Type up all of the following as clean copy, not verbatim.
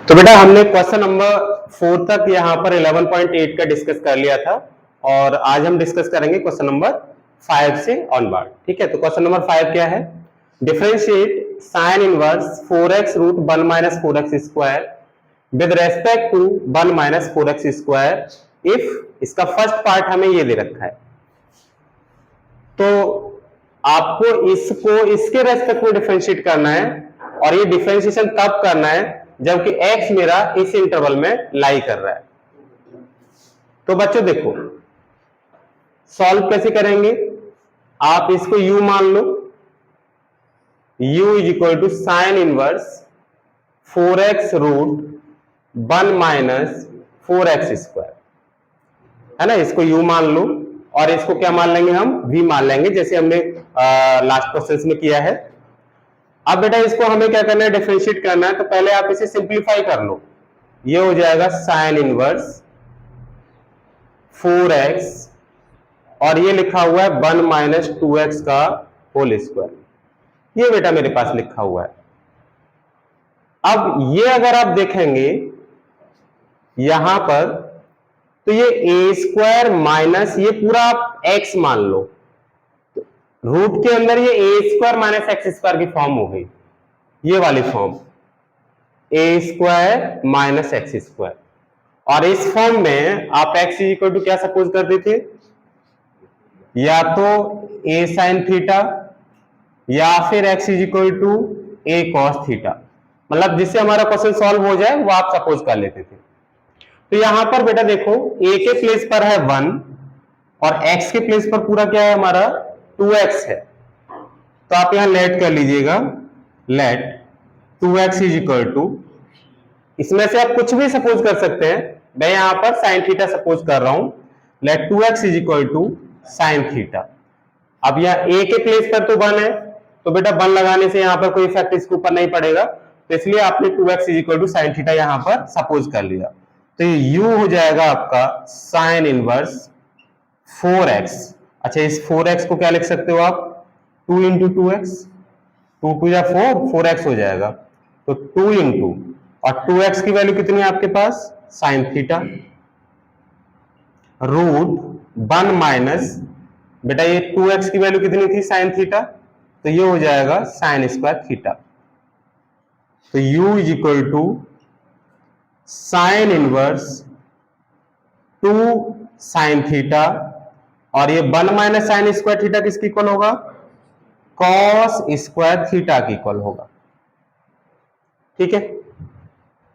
तो बेटा हमने क्वेश्चन नंबर 4 तक यहाँ पर 11.8 का डिस्कस कर लिया था और आज हम डिस्कस करेंगे क्वेश्चन नंबर 5 से ऑनवर्ड। ठीक है, तो क्वेश्चन नंबर 5 क्या है? Differentiate sine inverse 4x root 1 minus 4x square with respect to 1 minus 4x square if इसका फर्स्ट पार्ट हमें ये दे रखा है, तो आपको इसको इसके रेस्पेक्ट में डिफरेंशिएट करना है और ये डिफरेंशिएशन तब करना है जबकि x मेरा इस इंटरवल में लाई कर रहा है। तो बच्चों देखो सॉल्व कैसे करेंगे, आप इसको u मान लो, u is equal to sine inverse 4x root 1 minus 4x square, है ना। इसको u मान लो और इसको क्या मान लेंगे हम, v मान लेंगे, जैसे हमने लास्ट क्वेश्चन में किया है। अब बेटा इसको हमें क्या करना है, डिफरेंशिएट करना है। तो पहले आप इसे सिंपलीफाई कर लो, ये हो जाएगा साइन इनवर्स 4x और ये लिखा हुआ है 1 माइनस 2x का होल स्क्वायर, ये बेटा मेरे पास लिखा हुआ है। अब ये अगर आप देखेंगे यहां पर, तो ये a स्क्वायर माइनस ये पूरा आप x मान लो, रूट के अंदर ये a square minus x square की फॉर्म हो गई, ये वाली form a square minus x square. और इस फॉर्म में आप x इक्वल टू क्या सपोज करते थे, या तो a साइन थीटा या फिर x equal to a cos theta, मतलब जिससे हमारा क्वेश्चन सॉल्व हो जाए वो आप सपोज कर लेते थे। तो यहां पर बेटा देखो a के प्लेस पर है 1 और x के प्लेस पर पूरा क्या है हमारा 2x है, तो आप यहां लेट कर लीजिएगा, late 2x is equal to, इसमें से आप कुछ भी सपोज कर सकते हैं, मैं यहां पर साइन थीटा सपोज कर रहा हूं, let 2x is equal to sine theta. अब यहां a के प्लेस पर तो 1 है, तो बेटा 1 लगाने से यहां पर कोई इफेक्ट इसके ऊपर नहीं पड़ेगा, तो इसलिए आपने 2x is equal to sine theta यहां पर सपोज कर लिया। तो ये u हो जाएगा आपका साइन इनवर्स 4x। अच्छा, इस 4x को क्या लिख सकते हो आप, 2 इंटू 2x, 2 टू या 4, 4x हो जाएगा, तो 2 इंटू, और 2x की वैल्यू कितनी है आपके पास, साइन थीटा, रूट 1 माइनस, बेटा ये 2x की वैल्यू कितनी थी, साइन थीटा, तो ये हो जाएगा साइन स्क्वायर थीटा। तो u is equal to sine inverse 2 sine theta, और ये 1 माइनस साइन स्क्वायर थीटा किसके इक्वल होगा, कॉस स्क्वायर थीटा के इक्वल होगा। ठीक है,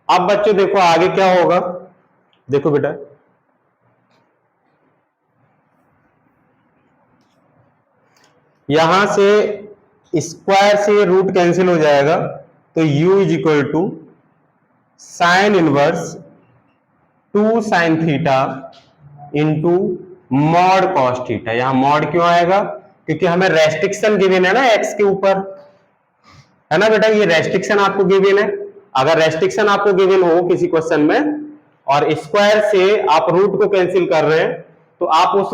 अब बच्चों देखो आगे क्या होगा, देखो बेटा यहां से स्क्वायर से रूट कैंसिल हो जाएगा, तो u is equal to sine inverse 2 sine theta into mod cos theta. यहां मॉड क्यों आएगा, क्योंकि हमें रेस्ट्रिक्शन गिवन है ना x के ऊपर, है ना बेटा, ये रेस्ट्रिक्शन आपको गिवन है। अगर रेस्ट्रिक्शन आपको गिवन हो किसी क्वेश्चन में और स्क्वायर से आप रूट को कैंसिल कर रहे हैं, तो आप उस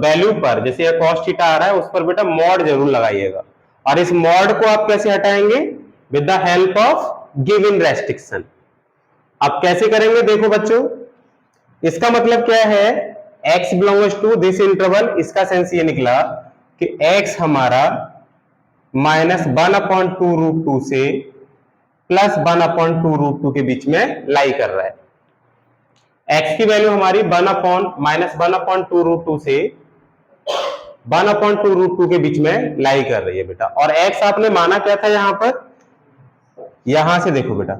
वैल्यू पर, जैसे कॉस थीटा आ रहा है, उस पर बेटा मॉड जरूर लगाइएगा। और इस मॉड को आप कैसे हटाएंगे, with the help of given restriction. आप कैसे करेंगे, देखो बच्चों इसका मतलब क्या है, x belongs to this interval, इसका सेंस ये निकला कि x हमारा माइनस 1/2 रूट 2 से प्लस 1/2 रूट 2 के बीच में लाई कर रहा है। x की वैल्यू हमारी माइनस 1/2 रूट 2 से 1/2 रूट 2 के बीच में लाई कर रही है बेटा। और x आपने माना क्या था यहां पर, यहां से देखो बेटा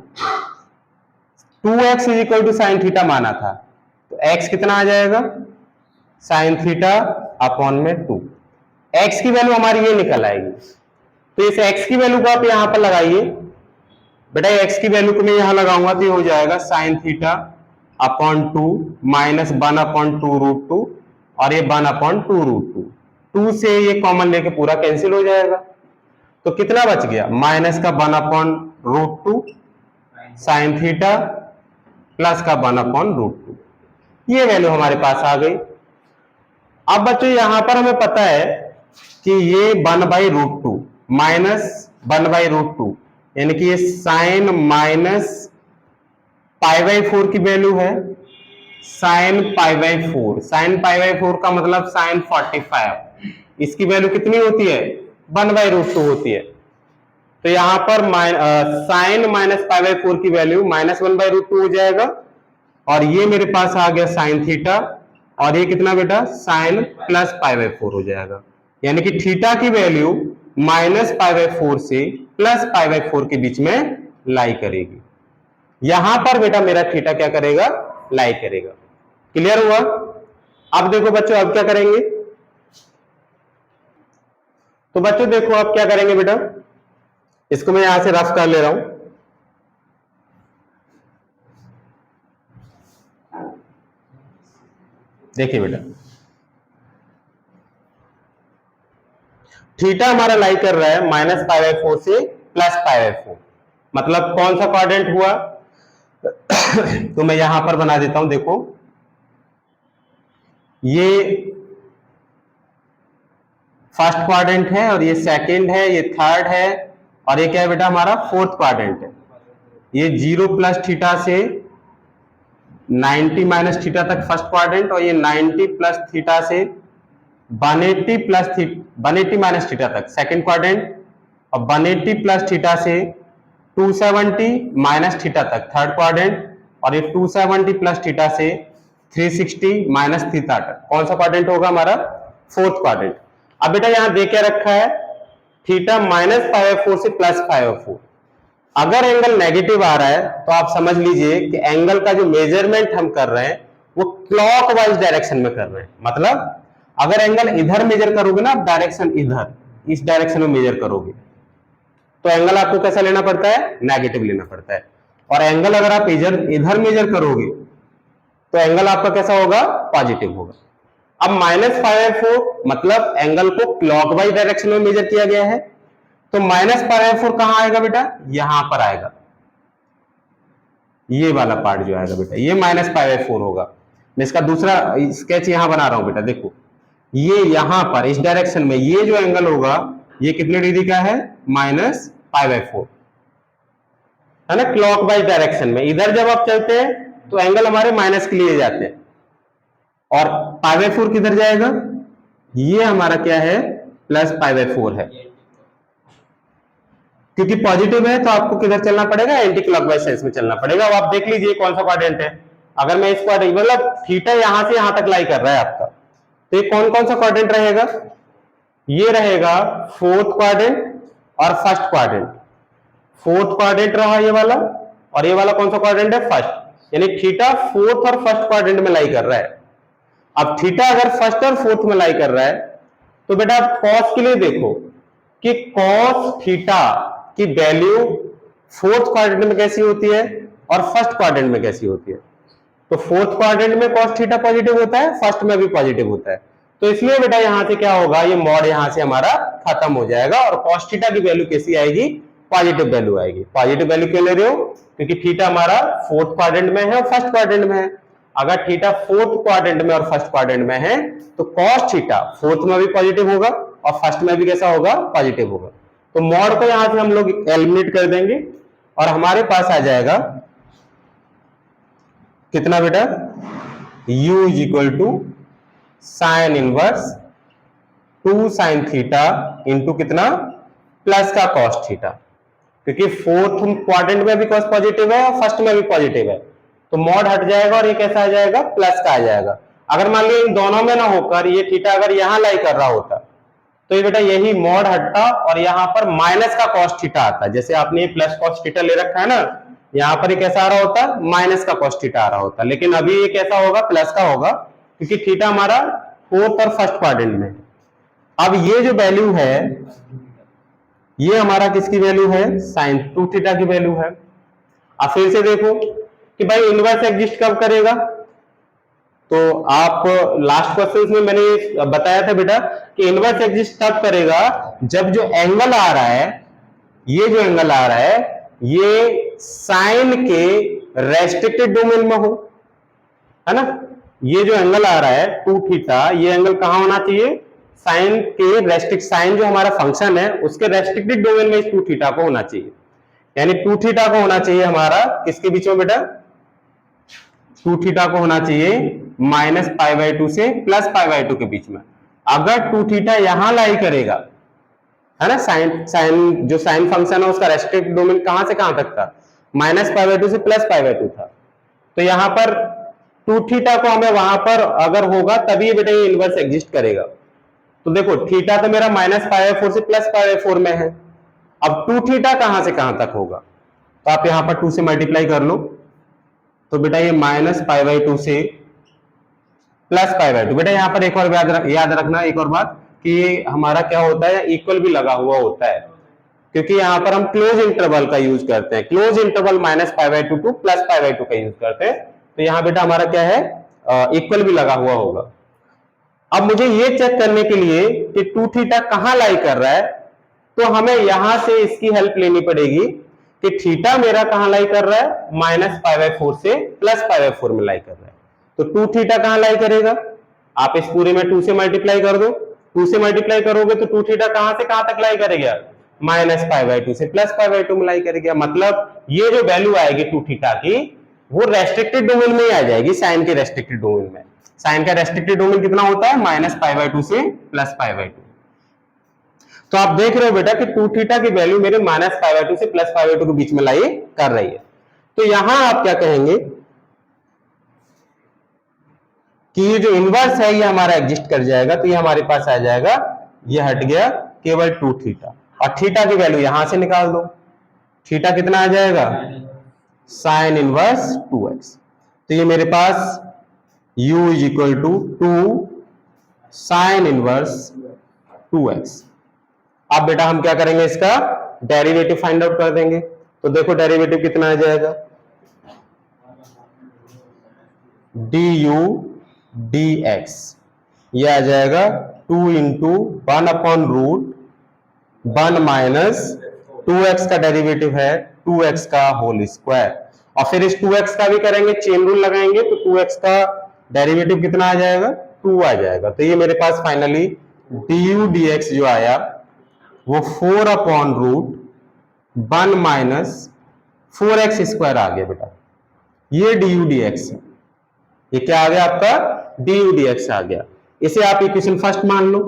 2x is equal to sine theta माना था, तो x कितना आ जाएगा, साइन थीटा अपॉन में 2। x की वैल्यू हमारी ये निकल आएगी, तो इस x की वैल्यू को आप यहां पर लगाइए बेटा, x की वैल्यू को मैं यहां लगाऊंगा तो ये हो जाएगा sine theta upon 2 minus 1/2 root 2, और ये 1/2 रूट 2, 2 से ये कॉमन लेके पूरा कैंसिल हो जाएगा, तो कितना बच गया, माइनस का 1/√2 साइन थीटा प्लस का 1/√2, ये वैल्यू हमारे पास आ गई। अब बच्चों यहां पर हमें पता है कि ये 1/√2 माइनस 1/√2, यानी कि ये साइन माइनस π/4 की वैल्यू है sin π/4। sin π/4 का मतलब sin 45। इसकी वैल्यू कितनी होती है? 1/√2 होती है। तो यहां पर साइन माइनस π/4 की वैल्यू -1/√2 हो जाएगा, और ये मेरे पास आ गया साइन थीटा, और ये कितना बेटा? साइन प्लस π/4 हो जाएगा। यानी कि थीटा की वैल्यू -π/4 से प्लस π/4 के बीच में लाई करेगी। यहां पर बेटा मेरा थीटा क्या करेगा? लाई करेगा। क्लियर हुआ? अब देखो बच्चों, अब क्या करेंगे? तो बच्चों देखो अब क्या करेंगे बेटा, इसको मैं यहां से रफ कर ले रहा हूं। देखिए बेटा, थीटा हमारा लाई कर रहा है -π/4 से प्लस π/4, मतलब कौन सा क्वाड्रेंट हुआ? तो मैं यहां पर बना देता हूं। देखो, ये फर्स्ट क्वाड्रेंट है, और ये सेकंड है, ये थर्ड है, और ये क्या है बेटा? हमारा फोर्थ क्वाड्रेंट है। ये 0 प्लस थीटा से 90 माइनस थीटा तक फर्स्ट क्वाड्रेंट, और ये 90 प्लस थीटा से 180 माइनस थीटा तक सेकंड क्वाड्रेंट, और 180 प्लस थीटा से 270 माइनस थीटा तक थर्ड क्वाड्रेंट, और ये 270 प्लस थीटा से 360 माइनस थीटा तक कौन सा क्वाड्रेंट होगा? हमारा फोर्थ क्वाड्रेंट। अब बेटा यहां दे के रखा है थीटा -π/4 से प्लस π/4। अगर एंगल नेगेटिव आ रहा है तो आप समझ लीजिए कि एंगल का जो मेजरमेंट हम कर रहे हैं वो क्लॉकवाइज डायरेक्शन में कर रहे हैं। मतलब अगर एंगल इधर मेजर करोगे ना, डायरेक्शन इधर, इस डायरेक्शन में मेजर करोगे, तो एंगल आपको कैसा लेना पड़ता है? नेगेटिव लेना पड़ता है। और एंगल अगर आप इधर मेजर करोगे तो एंगल आपका कैसा होगा? पॉजिटिव होगा। अब -π/4 मतलब एंगल को क्लॉकवाइज डायरेक्शन में मेजर किया गया है, तो -π/4 कहां आएगा बेटा? यहां पर आएगा। ये वाला पार्ट जो आएगा बेटा, ये -π/4 होगा। मैं इसका दूसरा स्केच यहां बना रहा हूं बेटा। देखो, ये यहां पर इस डायरेक्शन में ये जो एंगल होगा, ये कितने डिग्री का है? -π/4 है ना, क्लॉकवाइज डायरेक्शन में। इधर जब आप चलते हैं तो एंगल हमारे माइनस के लिए जाते हैं, और π/4 किधर जाएगा? ये हमारा क्या है? प्लस π/4 है। क्योंकि पॉजिटिव है तो आपको किधर चलना पड़ेगा? एंटी क्लॉकवाइज सेंस में चलना पड़ेगा। अब आप देख लीजिए कौन सा क्वाड्रेंट है। अगर मैं इस क्वाड्रेंट, मतलब थीटा यहां से यहां तक लाई कर रहा है आपका, तो ये कौन कौन सा क्वाड्रेंट रहेगा? ये रहेगा फोर्थ क्वाड्रेंट और फर्स्ट क्वाड्रेंट। फोर्थ क्वाड्रेंट रहा ये वाला, और ये वाला कौन सा क्वाड्रेंट है? फर्स्ट। यानी थीटा फोर्थ और फर्स्ट क्वाड्रेंट में लाई कर रहा है। अब थीटा अगर फर्स्ट और फोर्थ में लाई कर रहा है, तो बेटा आप कॉस के लिए देखो कि कॉस थीटा की वैल्यू फोर्थ क्वाड्रेंट में कैसी होती है और फर्स्ट क्वाड्रेंट में कैसी होती है। तो फोर्थ क्वाड्रेंट में कॉस थीटा पॉजिटिव होता है, फर्स्ट में भी पॉजिटिव होता है। तो इसलिए बेटा यहां से क्या होगा? ये मॉड यहां से हमारा खत्म हो जाएगा, और कॉस थीटा की वैल्यू कैसी आएगी? पॉजिटिव वैल्यू आएगी। पॉजिटिव वैल्यू क्यों ले रहे हो? क्योंकि थीटा हमारा फोर्थ क्वाड्रेंट में है और फर्स्ट क्वाड्रेंट में है। अगर थीटा फोर्थ क्वाड्रेंट में और फर्स्ट क्वाड्रेंट में है तो कॉस थीटा फोर्थ में भी पॉजिटिव होगा और फर्स्ट में भी कैसा होगा? पॉजिटिव होगा। तो मॉड को यहां से हम लोग एलिमिनेट कर देंगे, और हमारे पास आ जाएगा कितना बेटा? u is equal to sine inverse 2 sine theta into कितना? प्लस का कॉस थीटा। क्योंकि फोर्थ क्वाड्रेंट में भी कॉस पॉजिटिव है और फर्स्ट में भी पॉजिटिव है, तो मॉड हट जाएगा और ये कैसा आ जाएगा? प्लस का आ जाएगा। अगर मान लीजिए इन दोनों में ना होकर ये थीटा अगर यहां लाई कर रहा होता, तो ये बेटा यही मॉड हटता और यहां पर माइनस का कॉस थीटा आता। जैसे आपने ये प्लस कॉस थीटा ले रखा है ना, यहां पर ये कैसा आ रहा होता? माइनस का कॉस थीटा आ रहा होता। लेकिन अभी ये कैसा होगा? प्लस का होगा, क्योंकि थीटा हमारा फोर्थ और फर्स्ट क्वाड्रेंट में। अब ये जो वैल्यू है, ये हमारा किसकी वैल्यू है? साइन 2 थीटा की वैल्यू है। अब फिर से देखो कि भाई इनवर्स एग्जिस्ट कब करेगा, तो आप लास्ट क्वेश्चन में मैंने बताया था बेटा कि इनवर्स एग्जिस्ट तब करेगा जब जो एंगल आ रहा है, ये जो एंगल आ रहा है, ये साइन के रेस्ट्रिक्टेड डोमेन में हो, है ना। ये जो एंगल आ रहा है 2 थीटा, ये एंगल कहां होना चाहिए? साइन के रेस्ट्रिक्ट, साइन जो हमारा फंक्शन है उसके रेस्ट्रिक्टेड डोमेन में इस 2 थीटा को होना चाहिए। यानी 2 थीटा को होना चाहिए हमारा किसके बीच में बेटा? टू थीटा को होना चाहिए माइनस पाई बाई टू से प्लस पाई बाई टू के बीच में। अगर टू थीटा यहां लाई करेगा, है ना, साइन जो साइन फंक्शन है उसका रेस्ट्रिक्ट डोमेन कहां से कहां तक था, माइनस पाई बाई टू से प्लस पाई बाई टू था। तो यहां पर टू थीटा को हमें वहां पर अगर होगा तभी बेटा ये इनवर्स एग्जिस्ट करेगा। तो देखो थीटा तो मेरा माइनस पाई बाई फोर से प्लस पाई बाई फोर में है। अब टू थीटा कहां से कहां तक होगा, तो आप यहां पर टू से मल्टीप्लाई कर लो। तो बेटा ये माइनस पाई बाई टू से प्लस पाई बाई टू। बेटा यहां पर एक और याद रखना एक और बात कि ये हमारा क्या होता है, इक्वल भी लगा हुआ होता है, क्योंकि यहां पर हम क्लोज इंटरवल का यूज करते हैं। Close interval minus pi by two two plus pi by two का यूज करते हैं। तो यहां बेटा हमारा क्या है, इक्वल भी लगा हुआ होगा। अब मुझे ये चेक करने के लिए कि टू थीटा कहां लाई कर रहा है, तो हमें यहां से इसकी हेल्प लेनी पड़ेगी कि थीटा मेरा कहां लाई कर रहा है, माइनस पाई बाई फोर से प्लस पाई बाई फोर में लाई कर रहा है। तो टू थीटा कहां लाई करेगा, आप इस पूरे में टू से मल्टीप्लाई कर दो। टू से मल्टीप्लाई करोगे तो टू थीटा कहां से कहां तक लाई करेगा, माइनस पाई बाई टू से प्लस पाई बाई टू में लाई करेगा। मतलब ये जो वैल्यू आएगी टू थीटा की वो रेस्ट्रिक्टेड डोमेन में ही आ जाएगी, साइन के रेस्ट्रिक्टेड डोमेन में। साइन का रेस्ट्रिक्टेड डोमेन कितना होता है, माइनस पाई बाई टू से प्लस पाई बाई टू। तो आप देख रहे हो बेटा कि टू थीटा की वैल्यू मेरे माइनस पाई बाई टू से प्लस पाई बाई टू के बीच में लाई कर रही है। तो यहां आप क्या कहेंगे कि ये जो इनवर्स है ये हमारा एग्जिस्ट कर जाएगा। तो ये हमारे पास आ जाएगा, ये हट गया केवल टू थीटा, और थीटा की वैल्यू यहां से निकाल दो। थीटा कितना आ जाएगा, साइन इनवर्स 2x। तो ये मेरे पास u is equal to 2 sine inverse 2x। अब बेटा हम क्या करेंगे, इसका डेरिवेटिव फाइंड आउट कर देंगे। तो देखो डेरिवेटिव कितना आ जाएगा, du dx, ये आ जाएगा 2 into 1 upon root 1 minus 2x का डेरिवेटिव है 2x का होल स्क्वायर। और फिर इस 2x का भी करेंगे, चेन रूल लगाएंगे, तो 2x का डेरिवेटिव कितना आ जाएगा, 2 आ जाएगा। तो ये मेरे पास फाइनली du dx जो आया वो 4 upon root 1 minus 4x square आ गया बेटा। ये du dx है, ये क्या आ गया आपका, du dx आ गया। इसे आप इक्वेशन फर्स्ट मान लो।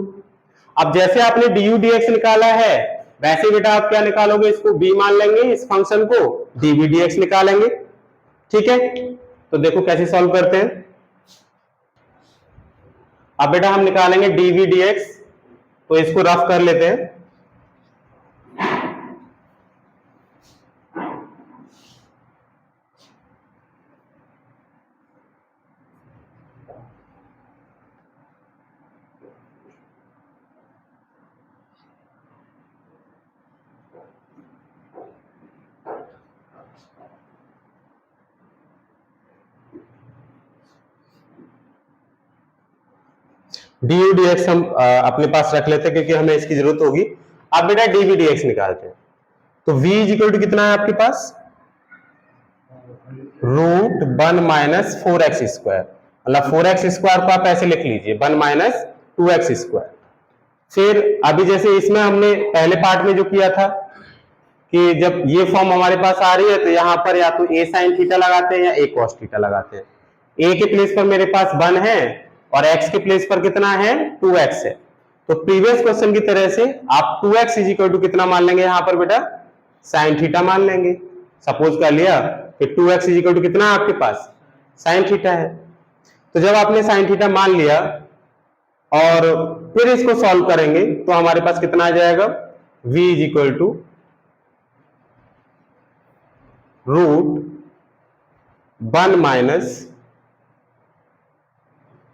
अब जैसे आपने du dx निकाला है वैसे बेटा आप क्या निकालोगे, इसको b मान लेंगे, इस फंक्शन को dv dx निकालेंगे। ठीक है, तो देखो कैसे सॉल्व करते हैं। अब बेटा हम निकालेंगे dv dx, तो इसको रफ कर लेते हैं। du dx हम अपने पास रख लेते हैं क्योंकि हमें इसकी जरूरत होगी। अब बेटा dv dx निकालते हैं। तो v इज इक्वल टू कितना है आपके पास, रूट 1 माइनस 4x स्क्वायर, मतलब 4x स्क्वायर को आप ऐसे लिख लीजिए 1 माइनस 2x स्क्वायर। फिर अभी जैसे इसमें हमने पहले पार्ट में जो किया था कि जब ये फॉर्म हमारे पास आ रही है तो यहां पर या तो a sin थीटा लगाते हैं या a cos थीटा लगाते हैं। a के प्लेस पर मेरे पास 1 है और x के प्लेस पर कितना है, 2x है। तो प्रीवियस क्वेश्चन की तरह से आप 2x इज इक्वल टू कितना मान लेंगे, यहां पर बेटा sin थीटा मान लेंगे। सपोज कर लिया कि 2x इज इक्वल टू कितना आपके पास, sin थीटा है। तो जब आपने sin थीटा मान लिया और फिर इसको सॉल्व करेंगे तो हमारे पास कितना आ जाएगा, v is equal to root 1 minus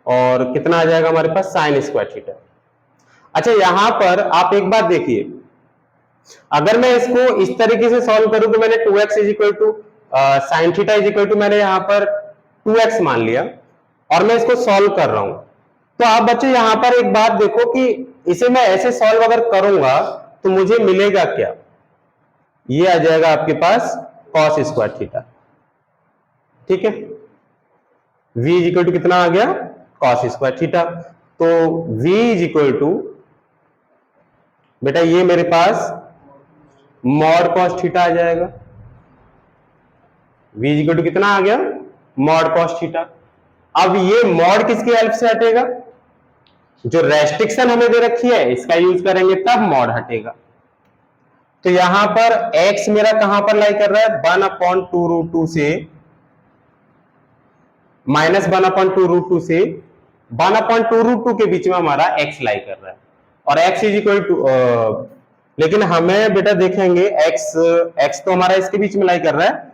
और कितना आ जाएगा हमारे पास, साइन स्क्वायर थीटा। अच्छा यहां पर आप एक बात देखिए, अगर मैं इसको इस तरीके से सॉल्व करूं तो मैंने 2x is equal to sine theta is equal to मैंने यहां पर 2x मान लिया और मैं इसको सॉल्व कर रहा हूं। तो आप बच्चों यहां पर एक बात देखो कि इसे मैं ऐसे सॉल्व अगर करूंगा तो मुझे मिलेगा क्या, ये आ जाएगा आपके पास cos स्क्वायर थीटा। ठीक है, v इज इक्वल टू कितना आ गया, cos स्क्वायर थीटा। तो v इज इक्वल टू बेटा ये मेरे पास मॉड cos थीटा आ जाएगा। v इज इक्वल टू कितना आ गया, मॉड कॉस थीटा। अब ये मॉड किसकी हेल्प से हटेगा, जो रेस्ट्रिक्शन हमें दे रखी है इसका यूज करेंगे तब मॉड हटेगा। तो यहां पर x मेरा कहां पर लाई कर रहा है, 1/2√2 से -1/2√2 से 1/2√2 के बीच में हमारा x लाई कर रहा है, और x इज इक्वल टू, लेकिन हमें बेटा देखेंगे x तो हमारा इसके बीच में लाई कर रहा है,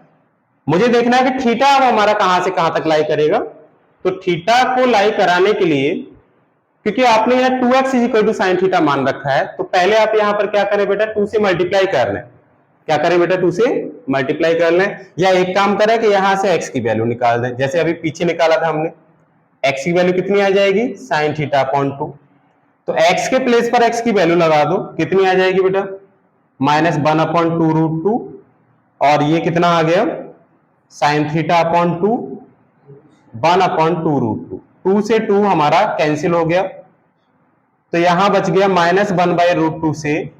मुझे देखना है कि थीटा अब हमारा कहां से कहां तक लाई करेगा। तो थीटा को लाई कराने के लिए, क्योंकि आपने यहाँ 2x is equal to sine theta मान रखा है, तो पहले आप यहाँ पर क्या करें बेटा, 2 से मल्टीप्लाई कर लें। क्या करें बेटा, 2 से मल्टीप्लाई कर लें, या एक काम करें कि यहां से x की वैल्यू निकाल दें, जैसे अभी पीछे निकाला था हमने। x की वैल्यू कितनी आ जाएगी, साइन थीटा अपॉन 2। तो x के प्लेस पर x की वैल्यू लगा दो, कितनी आ जाएगी बेटा, -1/2√2, और ये कितना आ गया, साइन थीटा अपॉन 2, 1/2√2। 2 से 2 हमारा कैंसिल हो गया, तो यहां बच गया -1/√2 से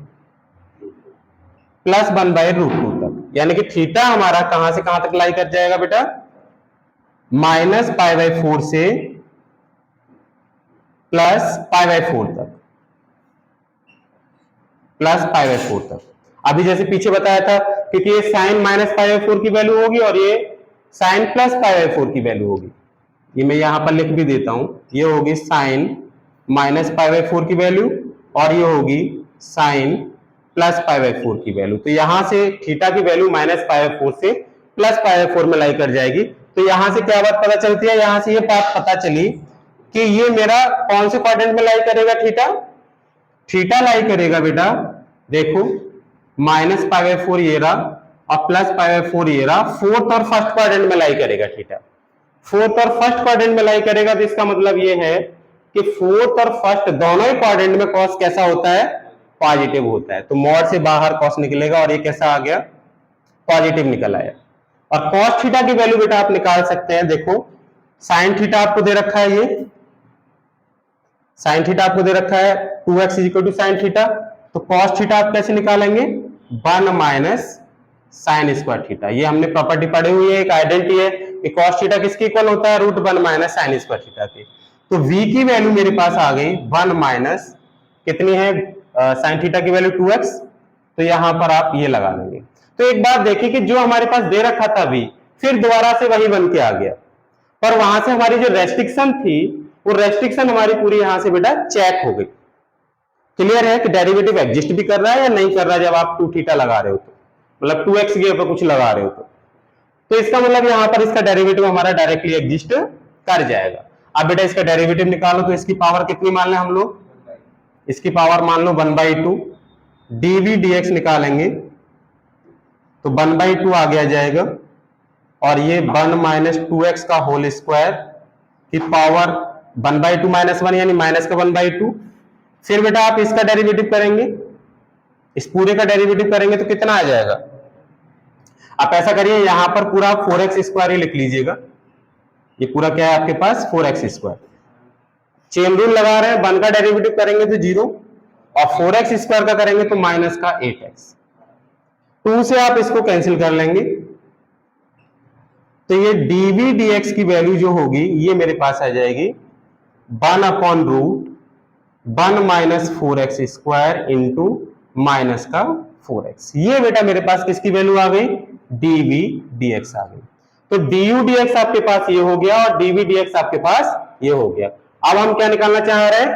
+1/√2 तक, यानी कि थीटा हमारा कहां से कहां तक लाई कर जाएगा बेटा, -π/4 से +π/4 तक, +π/4 तक। अभी जैसे पीछे बताया था, क्योंकि ये साइन -π/4 की वैल्यू होगी और ये साइन +π/4 की वैल्यू होगी। ये मैं यहां पर लिख भी देता हूं, ये होगी साइन -π/4 की वैल्यू, और ये होगी साइन +π/4 की वैल्यू। तो यहां से थीटा की वैल्यू -π/4 से +π/4 में लाई कर जाएगी। तो यहां से क्या बात पता चलती है, यहां से ये बात पता चली कि ये मेरा कौन से क्वाड्रेंट में लाई करेगा, थीटा लाई करेगा बेटा, देखो -π/4 ये रहा और +π/4 ये रहा, फोर्थ और फर्स्ट क्वाड्रेंट में लाई करेगा थीटा, फोर्थ और फर्स्ट क्वाड्रेंट में लाई करेगा। तो इसका मतलब ये है कि फोर्थ और फर्स्ट दोनों ही क्वाड्रेंट में कॉस कैसा होता है, पॉजिटिव होता है। तो मॉड से बाहर कॉस निकलेगा और ये कैसा आ गया, पॉजिटिव निकल आया। और कॉस थीटा की वैल्यू बेटा आप निकाल सकते हैं, देखो साइन थीटा आपको दे रखा है, ये साइन थीटा आपको दे रखा है 2x = साइन थीटा, तो कॉस थीटा आप कैसे निकालेंगे, 1 - साइन स्क्वायर थीटा। ये हमने प्रॉपर्टी पढ़ी हुई है, एक आइडेंटिटी है कि कॉस थीटा किसके इक्वल होता है, √1 - साइन स्क्वायर थीटा के। तो v की वैल्यू मेरे पास आ गई 1 - कितनी है, साइन थीटा की वैल्यू 2x, तो यहां पर आप ये लगा लेंगे। तो एक बात देखिए कि जो हमारे पास दे रखा था v, फिर दोबारा से वही बन के आ गया, पर वहां से हमारी जो रेस्ट्रिक्शन थी वो रेस्ट्रिक्शन हमारी पूरी यहां से बेटा चेक हो गई। क्लियर है कि डेरिवेटिव एग्जिस्ट भी कर रहा है या नहीं कर रहा है, जब आप 2 थीटा लगा रहे हो तो, मतलब 2x के ऊपर कुछ लगा रहे हो तो इसका मतलब यहां पर इसका डेरिवेटिव हमारा डायरेक्टली एग्जिस्ट कर जाएगा। अब बेटा इसका डेरिवेटिव निकालो, तो इसकी पावर कितनी मान लें हम लोग, इसकी पावर मान लो 1/2, dv dx निकालेंगे तो 1/2 आ गया जाएगा, और ये 1 - 2x का होल स्क्वायर की पावर 1/2 - 1 यानी माइनस का 1/2। फिर बेटा आप इसका डेरिवेटिव करेंगे, इस पूरे का डेरिवेटिव करेंगे तो कितना आ जाएगा, आप ऐसा करिए यहां पर पूरा 4x² ही लिख लीजिएगा, ये पूरा क्या है आपके पास 4x²। चेन रूल लगा रहे हैं, 1 का डेरिवेटिव करेंगे तो 0 और 4x² का करेंगे तो माइनस का 8x। 2 से आप इसको कैंसिल कर लेंगे, तो ये dv dx की वैल्यू जो होगी ये मेरे पास आ जाएगी 1/√1 - 4x² इंटू माइनस का 4x। ये बेटा मेरे पास किसकी वैल्यू आ गई, dv dx आ गई। तो du dx आपके पास ये हो गया और dv dx आपके पास ये हो गया। अब हम क्या निकालना चाह रहे हैं,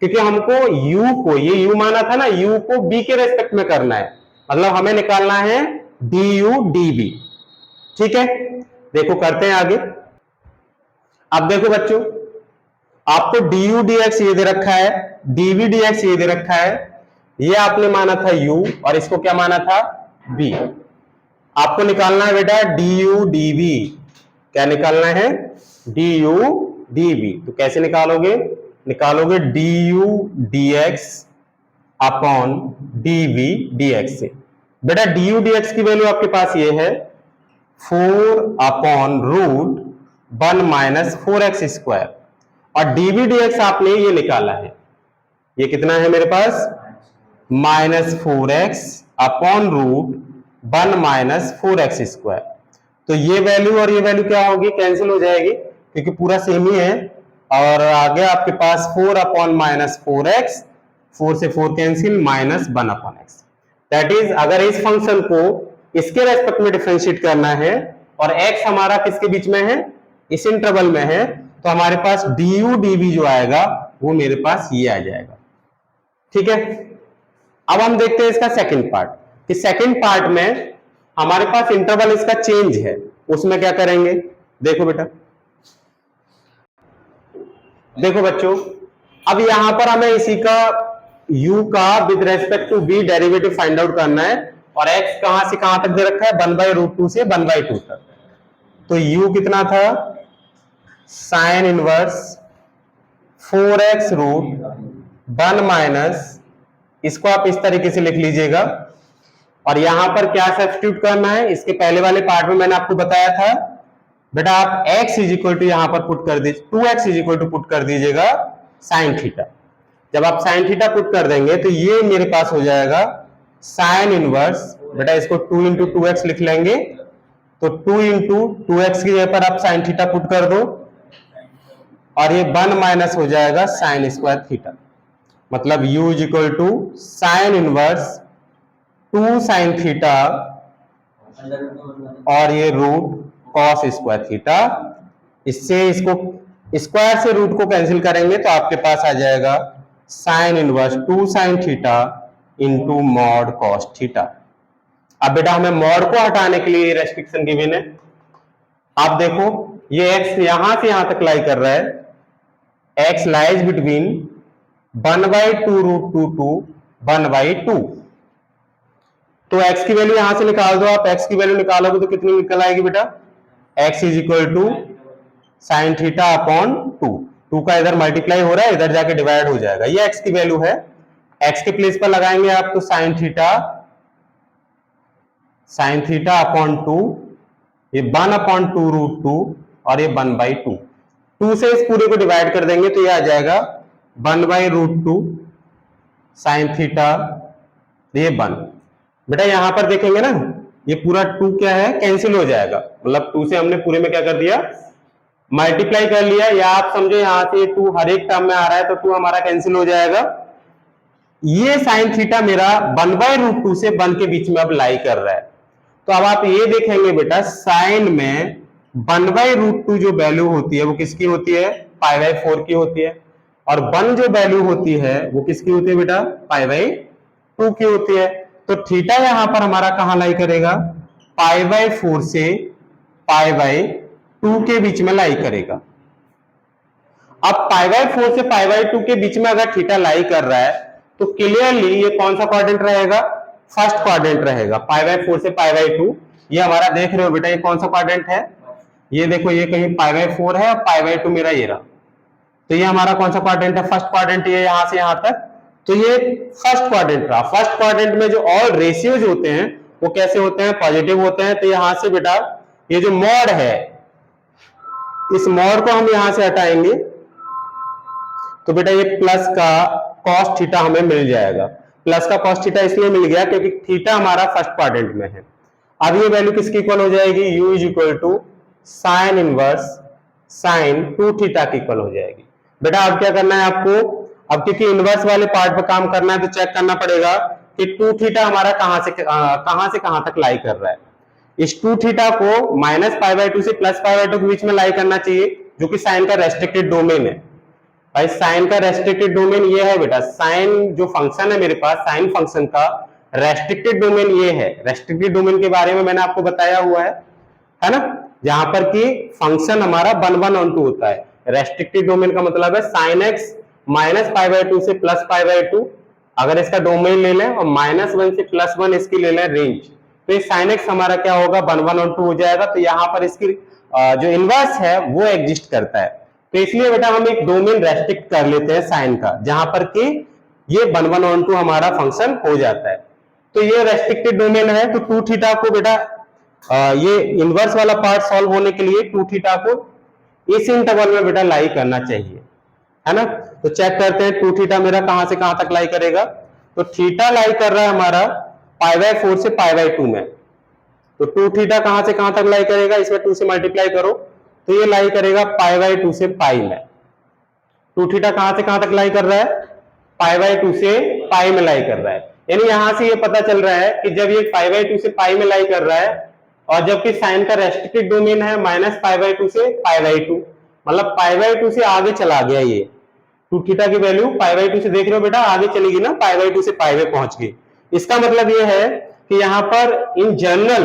क्योंकि हमको u को, ये u माना था ना, u को b के रेस्पेक्ट में करना है, मतलब हमें निकालना है du dv। ठीक है, देखो करते हैं आगे। अब देखो बच्चों, आपको du dx ये दे रखा है, dv dx ये दे रखा है, ये आपने माना था u और इसको क्या माना था b। आपको निकालना है बेटा du dv, क्या निकालना है, du dv। तो कैसे निकालोगे, निकालोगे du dx upon dv dx से। बेटा du dx की वैल्यू आपके पास ये है 4/√1 - 4x², और dv dx आपने ये निकाला है, ये कितना है मेरे पास -4x/√1 - 4x²। तो ये वैल्यू और ये वैल्यू क्या होगी, कैंसिल हो जाएगी क्योंकि पूरा सेम ही है। और आगे आपके पास 4 अपॉन माइनस 4x, 4 से 4 cancel, minus 1 upon x. That is अगर इस फंक्शन को इसके रेस्पेक्ट में डिफरेंशिएट करना है और x हमारा किसके बीच में है, इस इंटरवल में है, तो हमारे पास du dv जो आएगा वो मेरे पास ये आ जाएगा। ठीक है, अब हम देखते हैं इसका सेकंड पार्ट कि सेकंड पार्ट में हमारे पास इंटरवल इसका चेंज है, उसमें क्या करेंगे। देखो बेटा, देखो बच्चों, अब यहां पर हमें इसी का u का with respect to v derivative find out करना है और x कहां से कहां तक दे रखा है, 1/√2 से 1/2 तक। तो u कितना था, sign inverse 4x root 1 minus, इसको आप इस तरीके से लिख लीजिएगा। और यहां पर क्या सब्स्टिट्यूट करना है, इसके पहले वाले पार्ट में मैंने आपको बताया था बेटा, आप x इज इक्वल टू यहां पर पुट कर दीजिए, 2x is equal to put कर दीजिएगा साइन थीटा। जब आप साइन थीटा पुट कर देंगे तो ये मेरे पास हो जाएगा साइन इनवर्स, बेटा इसको 2 इंटू 2x लिख लेंगे, तो 2 इंटू 2x की जगह पर आप साइन थीटा पुट कर दो और ये 1 माइनस हो जाएगा साइन स्क्वायर थीटा। मतलब u is equal to sine inverse 2 sine theta और ये रूट कॉस स्क्वायर थीटा। इससे इसको स्क्वायर से रूट को कैंसिल करेंगे तो आपके पास आ जाएगा sign inverse 2 sine theta into mod cos theta. अब बेटा हमें मॉड को हटाने के लिए रेस्ट्रिक्शन गिवन है। आप देखो ये x यहां से यहां तक लाई कर रहा है, x लाइज बिटवीन 1/2√2 टू 1/2। तो x की वैल्यू यहां से निकाल दो, आप x की वैल्यू निकालोगे तो कितनी निकल आएगी बेटा, x is equal to sine theta upon 2 का इधर मल्टीप्लाई हो रहा है, इधर जाके डिवाइड हो जाएगा। ये x की वैल्यू है, x के प्लेस पर लगाएंगे आप तो साइन थीटा अपॉन 2, ये 1/2√2 और ये 1/2। 2 से इस पूरे को डिवाइड कर देंगे तो ये आ जाएगा 1/√2 साइन थीटा, ये 1। बेटा यहां पर देखेंगे ना, ये पूरा 2 क्या है, कैंसिल हो जाएगा। मतलब 2 से हमने पूरे में क्या कर दिया, मल्टीप्लाई कर लिया, या आप समझो यहां से 2 हर एक टर्म में आ रहा है तो 2 हमारा कैंसिल हो जाएगा। ये साइन थीटा मेरा 1/√2 से 1 के बीच में अब लाई कर रहा है। तो अब आप ये देखेंगे बेटा, साइन में 1/√2 जो वैल्यू होती है वो किसकी होती है, π/4 की होती है, और 1 जो वैल्यू होती है वो किसकी होती है बेटा, π/2 की होती है। तो थीटा यहां पर हमारा कहां लाई करेगा, π/4 से π/2 के बीच में लाई करेगा। अब π/4 से π/2 के बीच में अगर थीटा लाई कर रहा है तो क्लियरली ये कौन सा क्वाड्रेंट रहेगा, फर्स्ट क्वाड्रेंट रहेगा। π/4 से π/2 ये हमारा देख रहे हो बेटा, ये कौन सा क्वाड्रेंट है, ये देखो ये कहीं π/4 है और π/2 मेरा ये रहा, तो ये हमारा कौन सा क्वाड्रेंट है, फर्स्ट क्वाड्रेंट। ये यहां से यहां तक, तो ये फर्स्ट क्वाड्रेंट रहा। फर्स्ट क्वाड्रेंट में जो ऑल रेशियोज होते हैं वो कैसे होते हैं, पॉजिटिव होते हैं। तो यहां से बेटा ये जो मॉड है, इस मॉड को हम यहां से हटाएंगे तो बेटा ये प्लस का कॉस थीटा हमें मिल जाएगा। प्लस का कॉस थीटा इसलिए मिल गया क्योंकि थीटा हमारा फर्स्ट क्वाड्रेंट में है। अब ये वैल्यू किसकी इक्वल हो जाएगी, u is equal to sine inverse sine 2 theta की इक्वल हो जाएगी। बेटा अब क्या करना है आपको, अब क्योंकि इनवर्स वाले पार्ट पर काम करना है तो चेक करना पड़ेगा कि 2 थीटा हमारा कहां से कहां तक लाई कर रहा है। इस 2 थीटा को माइनस π/2 से प्लस π/2 के बीच में लाई करना चाहिए, जो कि साइन का रेस्ट्रिक्टेड डोमेन है। भाई साइन का रेस्ट्रिक्टेड डोमेन ये है बेटा, साइन जो फंक्शन है मेरे पास, साइन फंक्शन का रेस्ट्रिक्टेड डोमेन ये है। रेस्ट्रिक्टेड डोमेन के बारे में मैंने आपको बताया हुआ है ना, जहां पर कि फंक्शन हमारा 1/2 होता है। रेस्ट्रिक्टेड डोमेन का मतलब है साइन एक्स माइनस π/2 से प्लस π/2, अगर इसका डोमेन ले लें, और -1 से +1 इसकी ले लें रेंज, तो ये साइन एक्स हमारा क्या होगा, 1/2 हो जाएगा। तो यहाँ पर इसकी जो इनवर्स है वो एग्जिस्ट करता है। तो इसलिए बेटा हम एक डोमेन रेस्ट्रिक्ट कर लेते हैं साइन का, जहां पर कि ये 1/2 हमारा फंक्शन हो जाता है। तो ये रेस्ट्रिक्टेड डोमेन है। तो 2 थीटा को बेटा ये इनवर्स वाला पार्ट सॉल्व होने के लिए 2 थीटा को इस इंटरवल में बेटा लाई करना चाहिए, है ना। तो चेक करते हैं 2 थीटा मेरा कहां से कहां तक लाई करेगा। तो थीटा लाई कर रहा है हमारा π/4 से π/2 में, तो 2 थीटा कहां से कहां तक लाई करेगा, इसमें 2 से मल्टीप्लाई करो तो ये लाई करेगा पाई बाई 2 से पाई में। 2 थीटा कहां से कहां तक लाई कर रहा है, पाई बाई 2 से पाई में लाई कर रहा है। यानी यहां से ये पता चल रहा है कि जब ये पाई बाई 2 से पाई में लाई कर रहा है और जबकि साइन का रेस्ट्रिक्टेड डोमेन है माइनस पाई बाई 2 से पाई बाई 2, मतलब पाई बाई 2 से आगे चला गया ये 2 थीटा की वैल्यू पाई बाई 2 से, देख रहे हो बेटा आगे चलेगी ना, पाई बाई 2 से पाई में पहुंच गई। इसका मतलब ये है कि यहां पर इन जनरल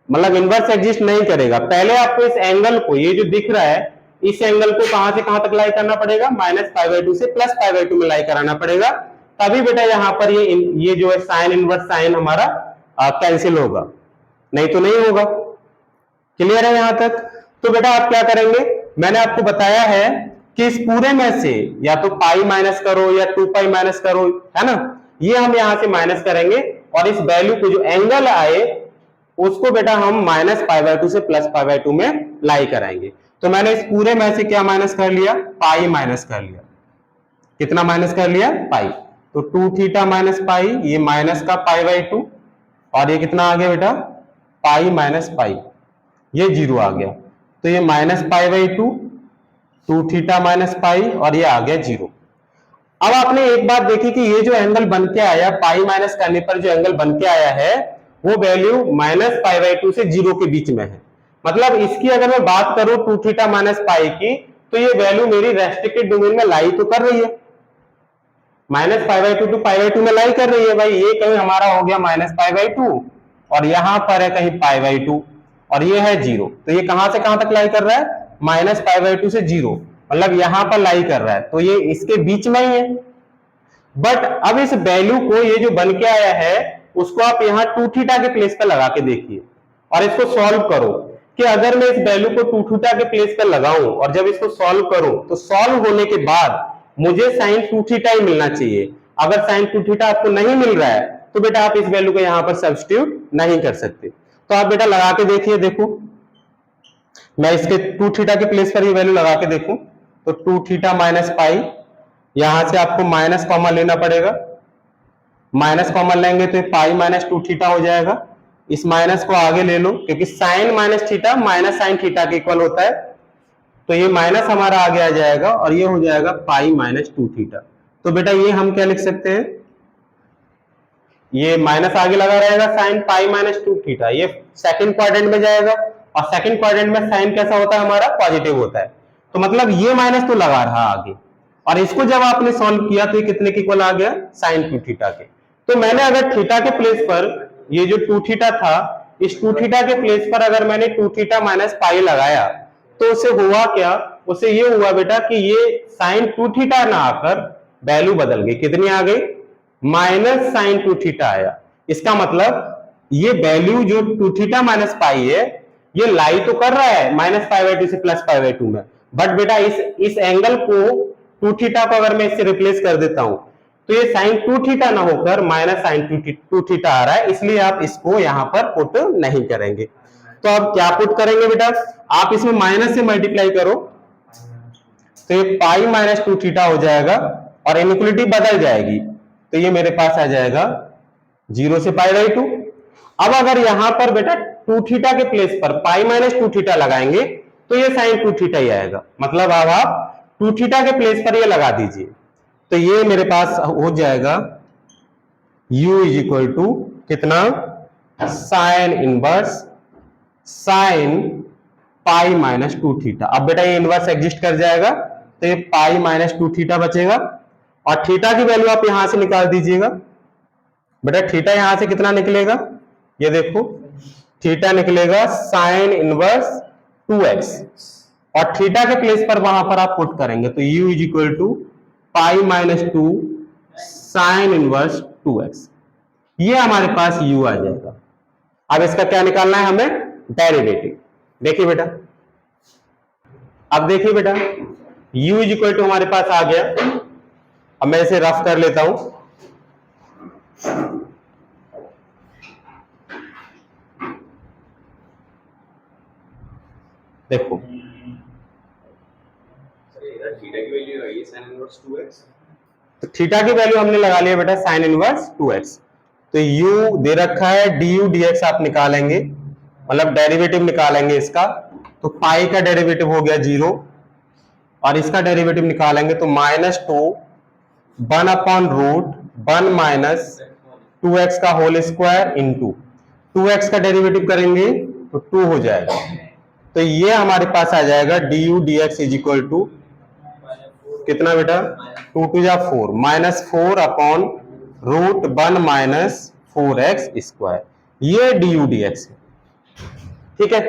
मतलब इनवर्स एग्जिस्ट नहीं करेगा। पहले आपको इस एंगल को, ये जो दिख रहा है इस एंगल को कहां से कहां तक लाई करना पड़ेगा, माइनस पाई बाई 2 से प्लस पाई बाई 2 में लाई कराना पड़ेगा, तभी बेटा यहां पर ये जो है साइन इनवर्स साइन हमारा कैंसिल होगा, नहीं तो नहीं होगा। क्लियर है यहां तक? तो बेटा आप क्या करेंगे, मैंने आपको बताया है कि इस पूरे में से या तो पाई माइनस करो या 2 पाई माइनस करो, है ना, ये हम यहां से माइनस करेंगे और इस वैल्यू को जो एंगल आए उसको बेटा हम माइनस पाई बाई 2 से प्लस पाई बाई 2 में लाई कराएंगे। तो मैंने इस पूरे में से क्या माइनस कर लिया, पाई माइनस कर लिया। कितना माइनस कर लिया, पाई। तो 2 थीटा माइनस पाई, ये माइनस का पाई बाई 2 और ये कितना आ गया बेटा, पाई माइनस पाई, ये 0 आ गया। तो ये minus pi by 2, 2 theta minus pi और ये आ गया 0। अब आपने एक बात देखी कि ये जो एंगल बन के आया पाई माइनस करने पर जो एंगल बन के आया है वो वैल्यू माइनस पाई बाई 2 से 0 के बीच में है। मतलब इसकी अगर मैं बात करूं 2 थीटा माइनस पाई की, तो ये वैल्यू मेरी रेस्ट्रिक्टेड डोमेन में लाई तो कर रही है, minus pi by 2 to pi by 2 में लाई कर रही है। भाई ये कहीं हमारा हो गया माइनस पाई बाई 2 और यहां पर है कहीं पाई बाई 2 और ये है 0, तो ये कहां से कहां तक लाई कर रहा है, माइनस पाई बाई 2 से 0, मतलब यहां पर लाई कर रहा है, तो ये इसके बीच में ही है। बट अब इस वैल्यू को ये जो बन के आया है उसको आप यहां 2 थीटा के प्लेस पर लगा के देखिए और इसको सॉल्व करो कि अगर मैं इस वैल्यू को 2 थीटा के प्लेस पर लगाऊं और जब इसको सॉल्व करूं तो सॉल्व होने के बाद मुझे साइन 2 थीटा ही मिलना चाहिए। अगर साइन 2 थीटा आपको नहीं मिल रहा है तो बेटा आप इस वैल्यू को यहां पर सब्स्टिट्यूट नहीं कर सकते। तो आप बेटा लगा के देखिए, देखो मैं इसके 2 थीटा के प्लेस पर ये वैल्यू लगा के देखूं तो 2 थीटा माइनस पाई, यहां से आपको माइनस कॉमन लेना पड़ेगा, माइनस कॉमन लेंगे तो पाई माइनस 2 थीटा हो जाएगा। इस माइनस को आगे ले लो क्योंकि sine minus theta minus sine theta के इक्वल होता है, तो ये माइनस हमारा आगे आ जाएगा और ये हो जाएगा पाई माइनस 2 थीटा। तो बेटा ये हम क्या लिख सकते हैं, ये माइनस आगे लगा रहेगा साइन पाई माइनस 2 थीटा, ये सेकंड क्वाड्रेंट में जाएगा और सेकंड क्वाड्रेंट में साइन कैसा होता है हमारा, पॉजिटिव होता है, तो मतलब ये माइनस तो लगा रहा आगे और इसको जब आपने सॉल्व किया तो ये कितने के इक्वल आ गया, साइन 2 थीटा के। तो मैंने अगर थीटा के प्लेस पर ये जो 2 थीटा था, इस 2 थीटा के प्लेस पर अगर मैंने 2 थीटा माइनस पाई लगाया तो उसे हुआ क्या, उसे ये हुआ बेटा कि ये साइन 2 थीटा ना आकर वैल्यू बदल गई, कितनी आ गई, माइनस साइन 2 थीटा आया। इसका मतलब ये वैल्यू जो 2 थीटा माइनस पाई है ये लाई तो कर रहा है माइनस पाई बाई 2 से प्लस पाई बाई 2 में, बट बेटा इस एंगल को 2 थीटा को अगर मैं इससे रिप्लेस कर देता हूं तो ये साइन 2 थीटा ना होकर माइनस साइन 2 थीटा आ रहा है, इसलिए आप इसको यहां पर पुट नहीं करेंगे। तो आप क्या पुट करेंगे बेटा, आप इसमें माइनस से मल्टीप्लाई करो तो ये पाई माइनस 2 थीटा हो जाएगा और इनइक्वालिटी बदल जाएगी, तो ये मेरे पास आ जाएगा 0 से पाई बाई 2। अब अगर यहां पर बेटा 2 थीटा के प्लेस पर पाई माइनस 2 थीटा लगाएंगे तो ये साइन 2 थीटा ही आएगा, मतलब अब आप 2 थीटा के प्लेस पर ये लगा दीजिए, तो ये मेरे पास हो जाएगा u इज इक्वल टू कितना, sign inverse sine pi minus 2 theta. अब बेटा ये इनवर्स एग्जिस्ट कर जाएगा तो ये पाई माइनस 2 थीटा बचेगा और थीटा की वैल्यू आप यहां से निकाल दीजिएगा। बेटा थीटा यहां से कितना निकलेगा, ये देखो थीटा निकलेगा साइन इनवर्स 2x और थीटा के प्लेस पर वहां पर आप पुट करेंगे तो u is equal to pi minus 2 sine inverse 2x, ये हमारे पास u आ जाएगा। अब इसका क्या निकालना है हमें, डेरिवेटिव। देखिए बेटा, अब देखिए बेटा u इज इक्वल टू हमारे पास आ गया, अब मैं इसे रफ कर लेता हूं, देखो तो थीटा की वैल्यू हमने लगा लिया बेटा साइन इनवर्स 2x तो u दे रखा है, du dx आप निकालेंगे, मतलब डेरिवेटिव निकालेंगे इसका, तो पाई का डेरिवेटिव हो गया 0, और इसका डेरिवेटिव निकालेंगे तो -2 1 अपॉन रूट 1 माइनस 2x का होल स्क्वायर इंटू 2x का डेरिवेटिव करेंगे तो 2 हो जाएगा। तो ये हमारे पास आ जाएगा du dx is equal to कितना बेटा, 2 2 जा 4 -4 upon root 1 minus 4x square, ये du dx है। ठीक है,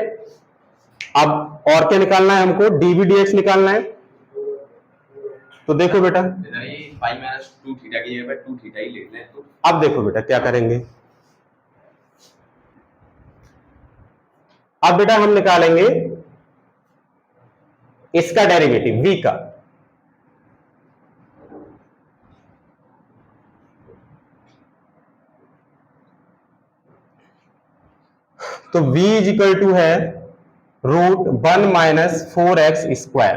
अब और क्या निकालना है हमको, dv dx निकालना है। तो देखो बेटा, ये पाई माइनस 2 थीटा की जगह पे 2 थीटा ही लिख लें। तो अब देखो बेटा क्या करेंगे, अब बेटा हम निकालेंगे इसका डेरिवेटिव v का। तो v इज इक्वल टू है रूट 1 माइनस 4x स्क्वायर।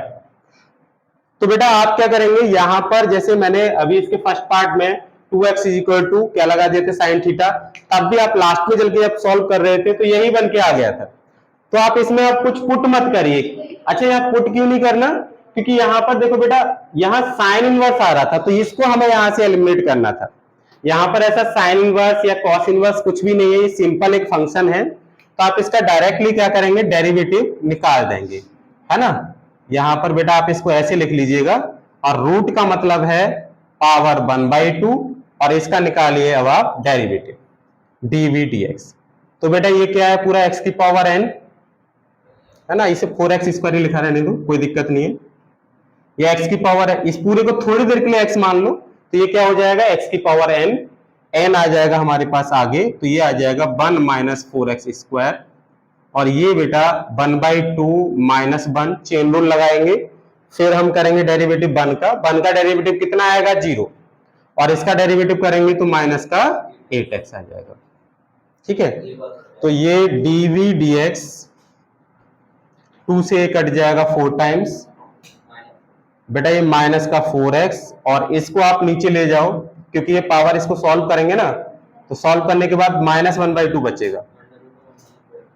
तो बेटा आप क्या करेंगे, यहां पर जैसे मैंने अभी इसके फर्स्ट पार्ट में 2x इज इक्वल टू क्या लगा दिए थे साइन थीटा, तब भी आप लास्ट में चल के जब सॉल्व कर रहे थे तो यही बन के आ गया था। तो आप इसमें आप कुछ पुट मत करिए। अच्छा यहाँ पुट क्यों नहीं करना, क्योंकि यहाँ पर देखो बेटा, यहाँ साइन इनवर्स आ रहा था, तो इसको हमें यहां से एलिमिनेट करना था। यहाँ पर ऐसा साइन इनवर्स या कॉस इनवर्स कुछ भी नहीं है, ये सिंपल एक फंक्शन है। तो आप इसका डायरेक्टली क्या करेंगे, डेरिवेटिव निकाल देंगे, है ना। यहां पर बेटा आप इसको ऐसे लिख लीजिएगा, और रूट का मतलब है पावर 1/2, और इसका निकालिए अब आप डेरिवेटिव dv dx। तो बेटा ये क्या है, पूरा x की पावर n है ना, इसे 4x स्क्वायर ही लिखा रहने दो, कोई दिक्कत नहीं है। ये x की पावर है, इस पूरे को थोड़ी देर के लिए x मान लो, तो ये क्या हो जाएगा, x की पावर n, n आ जाएगा हमारे पास आगे, तो ये आ जाएगा 1 माइनस 4x स्क्वायर, और ये बेटा 1/2 माइनस 1, चेन रूल लगाएंगे, फिर हम करेंगे डेरिवेटिव 1 का डेरिवेटिव कितना आएगा 0, और इसका डेरिवेटिव करेंगे तो माइनस का 8x आ जाएगा। ठीक है, तो ये dv dx 2 से कट जाएगा 4 टाइम्स, बेटा ये माइनस का 4x, और इसको आप नीचे ले जाओ, क्योंकि ये पावर इसको सॉल्व करेंगे ना, तो सॉल्व करने के बाद -1/2 बचेगा,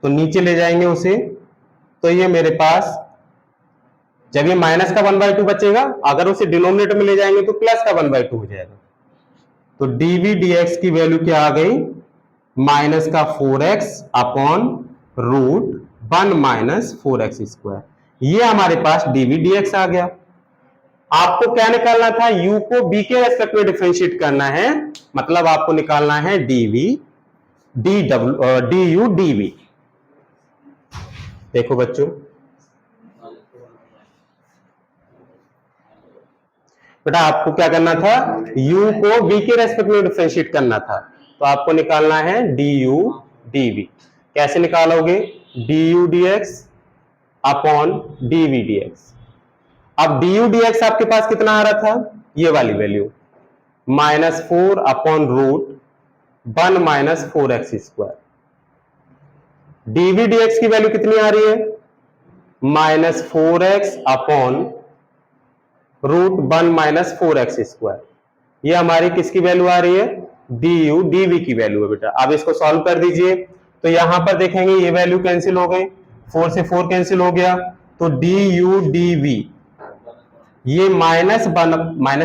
तो नीचे ले जाएंगे उसे, तो ये मेरे पास जब ये माइनस का 1/2 बचेगा, अगर उसे डिनोमिनेटर में ले जाएंगे तो प्लस का 1/2 हो जाएगा। तो dv dx की वैल्यू क्या आ गई, माइनस का 4x upon root 1 minus 4x square, ये हमारे पास dv dx आ गया। आपको क्या निकालना था, u को b के रेस्पेक्ट में डिफरेंशिएट करना है, मतलब आपको निकालना है dv du dv। देखो बच्चों, बेटा आपको क्या करना था, u को v के रेस्पेक्ट में डिफरेंशिएट करना था, तो आपको निकालना है du dv। कैसे निकालोगे, du dx upon dv dx। अब du dx आपके पास कितना आ रहा था, ये वाली value -4 upon root 1 minus 4x square. dv dx की वैल्यू कितनी आ रही है, -4x upon root 1 minus 4x square, ये हमारी किसकी वैल्यू आ रही है, du dv की वैल्यू है बेटा। अब इसको सॉल्व कर दीजिए, तो यहां पर देखेंगे ये वैल्यू कैंसिल हो गई, 4 से 4 कैंसिल हो गया, तो du dv, ये माइनस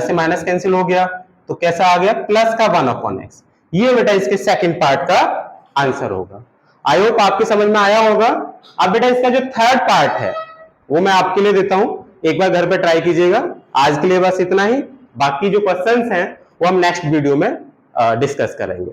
से माइनस कैंसिल हो गया, तो कैसा आ गया, प्लस का 1/x। ये बेटा इसके सेकंड पार्ट का आंसर होगा। आई होप आपके समझ में आया होगा। अब बेटा इसका जो थर्ड पार्ट है वो मैं आपके लिए देता हूं, एक बार घर पे ट्राई कीजिएगा। आज के लिए बस इतना ही, बाकी जो क्वेश्चंस हैं वो हम नेक्स्ट वीडियो में डिस्कस करेंगे।